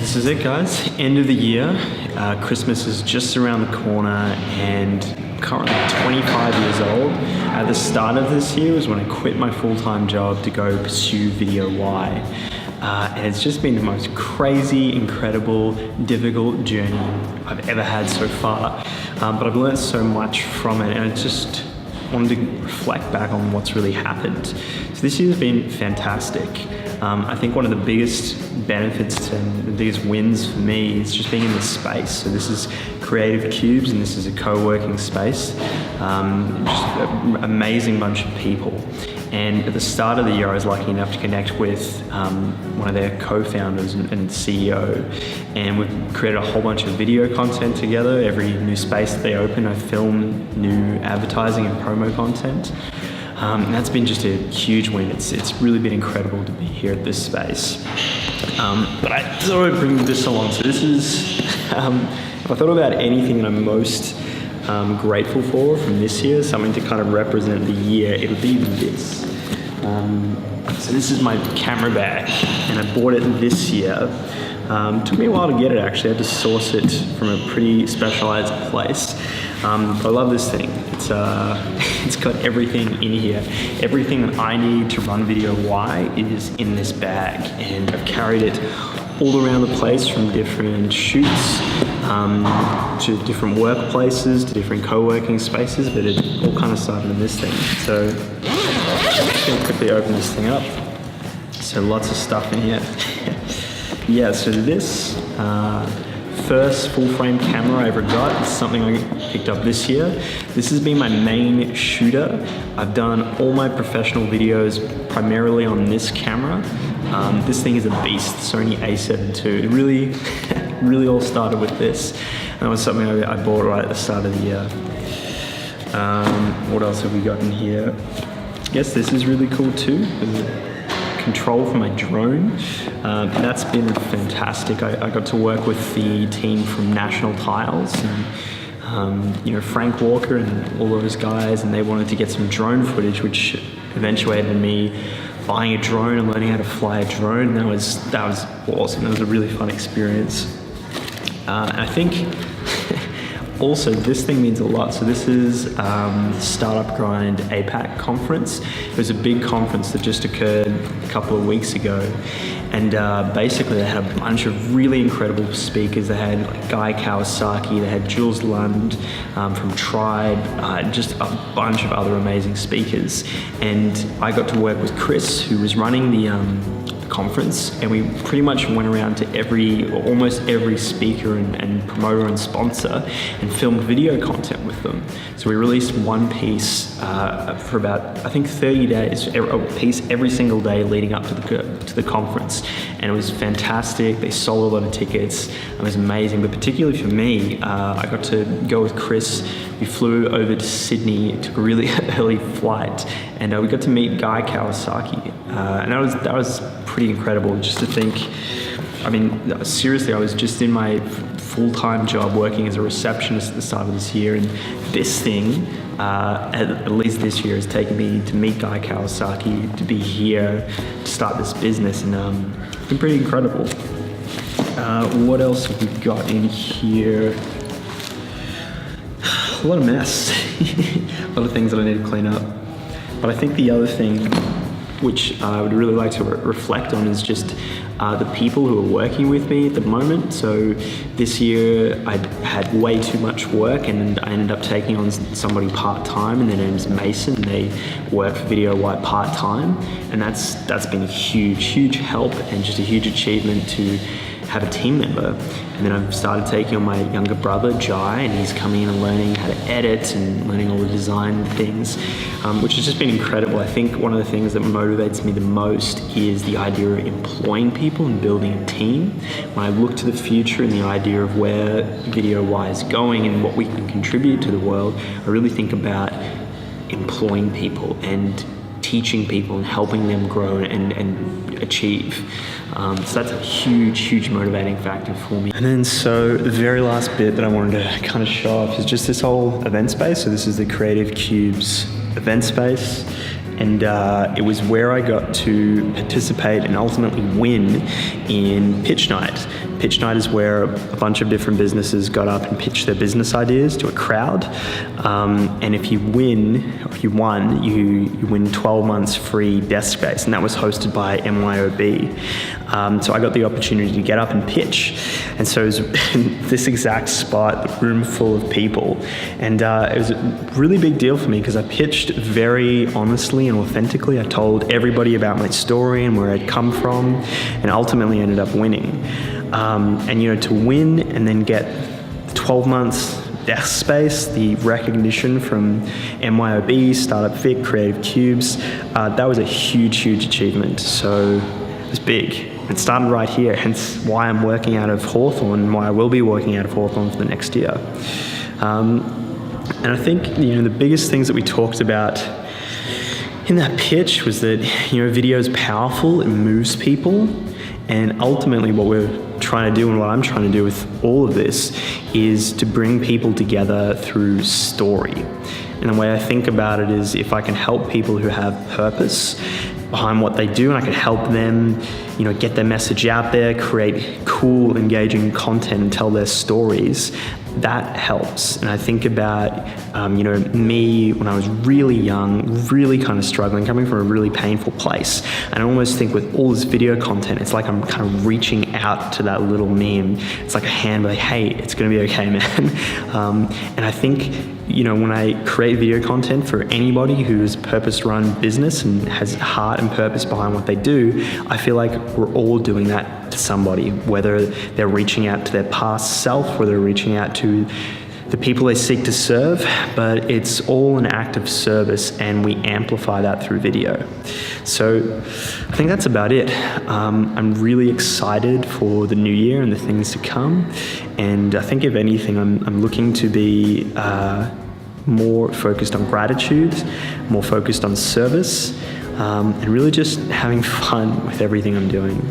This is it, guys. End of the year. Christmas is just around the corner, and I'm currently 25 years old. At the start of this year was when I quit my full-time job to go pursue Video Y. And it's just been the most crazy, incredible, difficult journey I've ever had so far. But I've learned so much from it, and I just wanted to reflect back on what's really happened. So this year's been fantastic. I think one of the biggest benefits and the biggest wins for me is just being in this space. So this is Creative Cubes, and this is a co-working space. Just an amazing bunch of people. And at the start of the year, I was lucky enough to connect with one of their co-founders and CEO. And we've created a whole bunch of video content together. Every new space that they open, I film new advertising and promo content. And that's been just a huge win. It's really been incredible to be here at this space. But I thought I'd bring this along. So this is, if I thought about anything that I'm most grateful for from this year, something to kind of represent the year, it would be this. So this is my camera bag, and I bought it this year. Took me a while to get it, actually. I had to source it from a pretty specialized place. I love this thing. It's got everything in here. Everything that I need to run Video Y is in this bag, and I've carried it all around the place, from different shoots to different workplaces to different co-working spaces, but it all kind of started in this thing. So I'm just going to quickly open this thing up. So lots of stuff in here. Yeah, so this first full frame camera I ever got is something I picked up this year. This has been my main shooter. I've done all my professional videos primarily on this camera. This thing is a beast, Sony A7 II. It really all started with this. And that was something I bought right at the start of the year. What else have we got in here? I guess this is really cool too. Control for my drone. That's been fantastic. I got to work with the team from National Tiles, and Frank Walker and all those guys, and they wanted to get some drone footage, which eventuated in me buying a drone and learning how to fly a drone. That was awesome. That was a really fun experience. And I think also this thing means a lot. So this is Startup Grind APAC conference. It was a big conference that just occurred a couple of weeks ago. And basically they had a bunch of really incredible speakers. They had Guy Kawasaki, they had Jules Lund from Tribe, just a bunch of other amazing speakers. And I got to work with Chris, who was running the conference, and we pretty much went around to almost every speaker and promoter and sponsor and filmed video content with them. So we released one piece for about, I think, 30 days, a piece every single day leading up to the conference, and it was fantastic. They sold a lot of tickets. It was amazing, but particularly for me, I got to go with Chris. We flew over to Sydney, took a really early flight, and we got to meet Guy Kawasaki, and that was pretty incredible just to think. I mean, seriously, I was just in my full-time job working as a receptionist at the start of this year, and this thing, at least this year, has taken me to meet Guy Kawasaki, to be here, to start this business, and it's been pretty incredible. What else have we got in here? A lot of mess. A lot of things that I need to clean up. But I think the other thing which I would really like to reflect on is just the people who are working with me at the moment. So this year I had way too much work, and I ended up taking on somebody part-time, and their name's Mason, and they work for Video Y part-time, and that's been a huge help and just a huge achievement to have a team member. And then I've started taking on my younger brother, Jai, and he's coming in and learning how to edit and learning all the design things, which has just been incredible. I think one of the things that motivates me the most is the idea of employing people and building a team. When I look to the future and the idea of where Video Y is going and what we can contribute to the world, I really think about employing people and teaching people and helping them grow and achieve. So that's a huge motivating factor for me. And then so the very last bit that I wanted to kind of show off is just this whole event space. So this is the Creative Cubes event space. And it was where I got to participate and ultimately win in Pitch Night. Pitch night is where a bunch of different businesses got up and pitched their business ideas to a crowd. And if you won, you win 12 months free desk space. And that was hosted by MYOB. So I got the opportunity to get up and pitch. And so it was in this exact spot, the room full of people. And it was a really big deal for me because I pitched very honestly and authentically. I told everybody about my story and where I'd come from, and ultimately ended up winning. And to win and then get 12 months desk space, the recognition from MYOB, Startup Vic, Creative Cubes, that was a huge achievement. So it was big. It started right here, hence why I'm working out of Hawthorne and why I will be working out of Hawthorne for the next year. And I think the biggest things that we talked about in that pitch was that video is powerful, it moves people, and ultimately what we're trying to do and what I'm trying to do with all of this is to bring people together through story. And the way I think about it is if I can help people who have purpose behind what they do, and I can help them, get their message out there, create cool, engaging content and tell their stories, that helps. And I think about, me when I was really young, really kind of struggling, coming from a really painful place. And I almost think with all this video content, it's like I'm kind of reaching out to that little meme. It's like a hand like, hey, it's going to be okay, man. And I think, when I create video content for anybody who's a purpose-run business and has heart and purpose behind what they do, I feel like we're all doing that to somebody, whether they're reaching out to their past self, whether they're reaching out to the people they seek to serve, but it's all an act of service, and we amplify that through video. So I think that's about it. I'm really excited for the new year and the things to come, and I think if anything, I'm looking to be more focused on gratitude, more focused on service, and really just having fun with everything I'm doing.